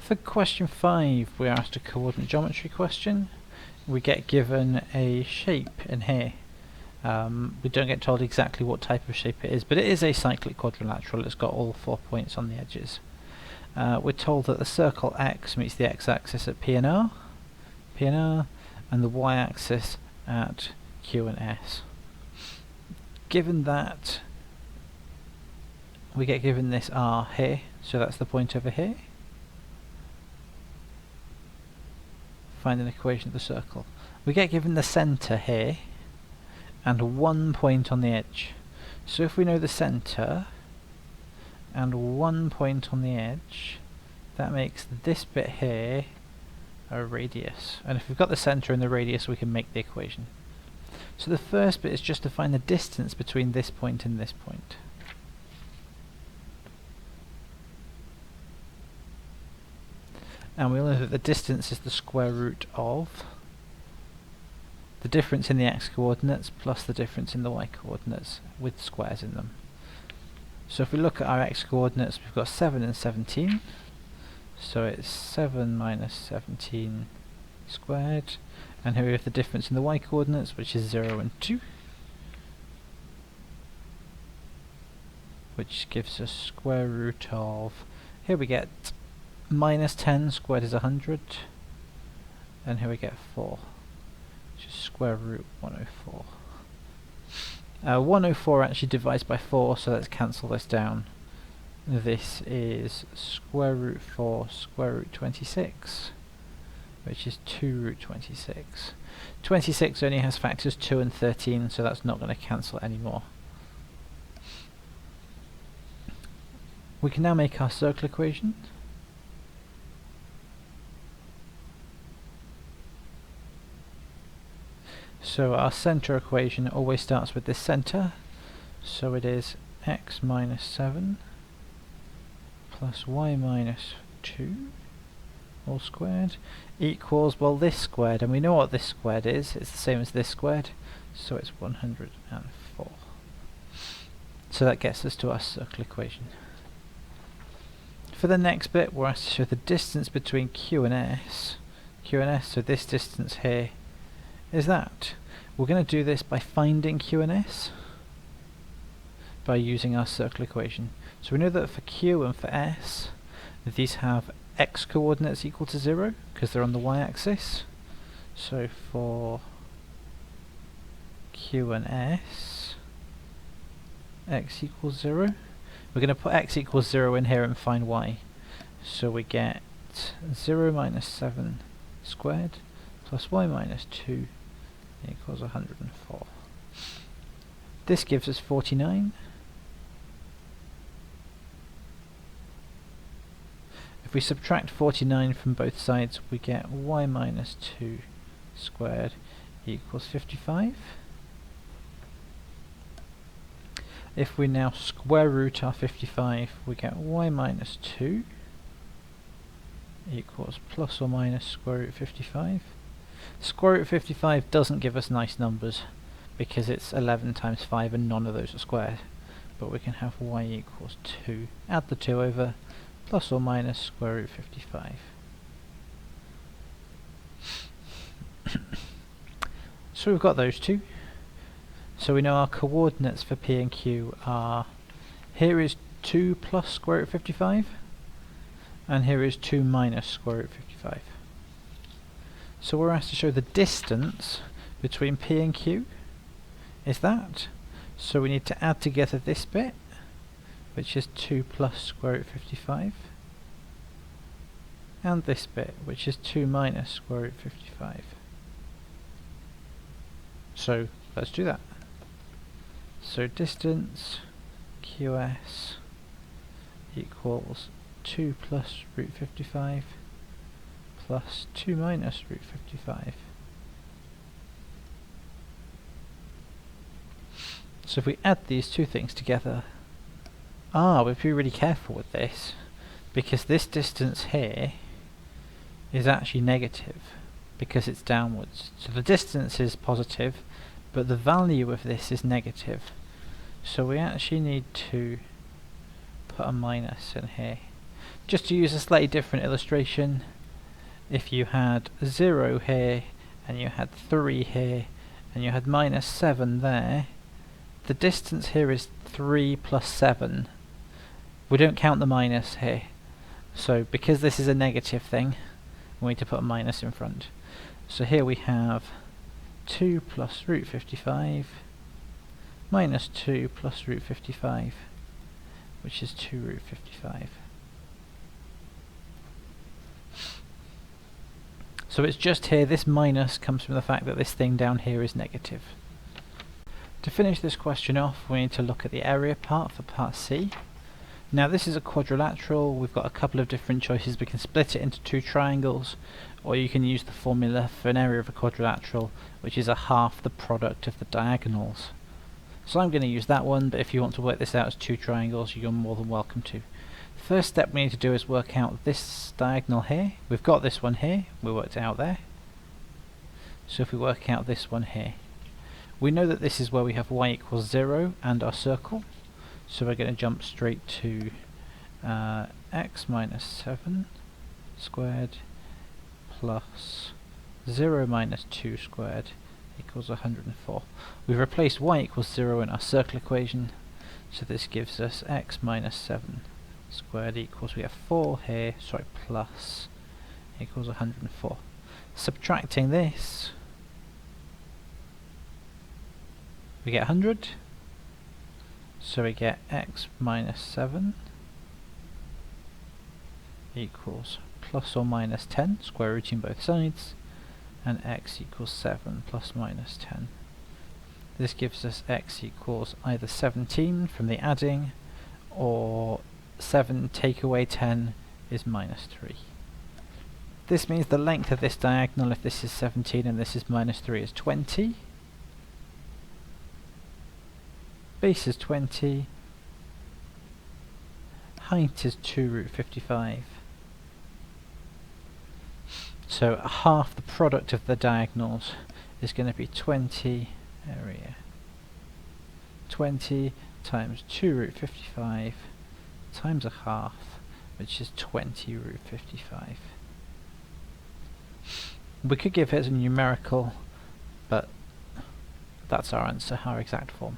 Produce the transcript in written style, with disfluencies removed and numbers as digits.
For question 5, we're asked a coordinate geometry question. We get given a shape in here. We don't get told exactly what type of shape it is, but it is a cyclic quadrilateral. It's got all 4 points on the edges. We're told that the circle X meets the x-axis at P and R, and the y-axis at Q and S. Given that, we get given this R here, so that's the point over here. Find an equation of the circle. We get given the centre here, and 1 point on the edge. So if we know the centre, and 1 point on the edge, that makes this bit here a radius. And if we've got the centre and the radius, we can make the equation. So the first bit is just to find the distance between this point and this point. And we know that the distance is the square root of the difference in the x coordinates plus the difference in the y coordinates with squares in them. So if we look at our x coordinates, we've got 7 and 17. So it's 7 minus 17 squared. And here we have the difference in the y coordinates, which is 0 and 2. Which gives us square root of, here we get minus 10 squared is 100. And here we get 4. Which is square root 104. 104 actually divides by 4, so let's cancel this down. This is square root 4 square root 26, which is 2 root 26. 26 only has factors 2 and 13, so that's not going to cancel anymore. We can now make our circle equation. So our centre equation always starts with this centre, so it is x minus 7 plus y minus 2 all squared equals, well, this squared, and we know what this squared is, it's the same as this squared, so it's 104. So that gets us to our circle equation. For the next bit, we're asked to show the distance between Q and S, so this distance here is that. We're going to do this by finding Q and S by using our circle equation. So we know that for Q and for S, these have x coordinates equal to 0 because they're on the y-axis. So for Q and S, x equals 0. We're going to put x equals 0 in here and find y. So we get 0 minus 7 squared plus y minus 2 equals 104. This gives us 49. If we subtract 49 from both sides, we get y minus 2 squared equals 55. If we now square root our 55, we get y minus 2 equals plus or minus square root 55. Square root 55 doesn't give us nice numbers because it's 11 times 5 and none of those are squared. But we can have y equals 2. Add the 2 over, plus or minus square root 55. So we've got those two. So we know our coordinates for P and Q are, here is 2 plus square root 55, and here is 2 minus square root 55. So we're asked to show the distance between P and Q is that. So we need to add together this bit, which is 2 plus square root 55, and this bit, which is 2 minus square root 55. So let's do that. So distance QS equals 2 plus root 55 plus 2 minus root 55. So if we add these two things together, we have to be really careful with this, because this distance here is actually negative because it's downwards. So the distance is positive, but the value of this is negative. So we actually need to put a minus in here. Just to use a slightly different illustration, if you had 0 here, and you had 3 here, and you had minus 7 there, the distance here is 3 plus 7. We don't count the minus here. So because this is a negative thing, we need to put a minus in front. So here we have 2 plus root 55 minus 2 plus root 55, which is 2 root 55. So it's just here, this minus comes from the fact that this thing down here is negative. To finish this question off, we need to look at the area part for part C. Now this is a quadrilateral. We've got a couple of different choices. We can split it into two triangles, or you can use the formula for an area of a quadrilateral, which is a half the product of the diagonals. So I'm going to use that one, but if you want to work this out as two triangles, you're more than welcome to. First step we need to do is work out this diagonal here. We've got this one here, we worked it out there. So if we work out this one here, we know that this is where we have y equals 0 and our circle. So we're going to jump straight to x minus 7 squared plus 0 minus 2 squared equals 104. We've replaced y equals 0 in our circle equation, so this gives us x minus 7 squared equals, we have 4 here, sorry, plus equals 104. Subtracting this, we get 100, so we get x minus 7 equals plus or minus 10, square rooting both sides, and x equals 7 plus minus 10. This gives us x equals either 17 from the adding, or 7 take away 10 is minus 3. This means the length of this diagonal, if this is 17 and this is minus 3, is 20. Base is 20. Height is 2 root 55. So half the product of the diagonals is going to be 20 area. 20 times 2 root 55 times a half, which is 20 root 55. We could give it as a numerical, but that's our answer, our exact form.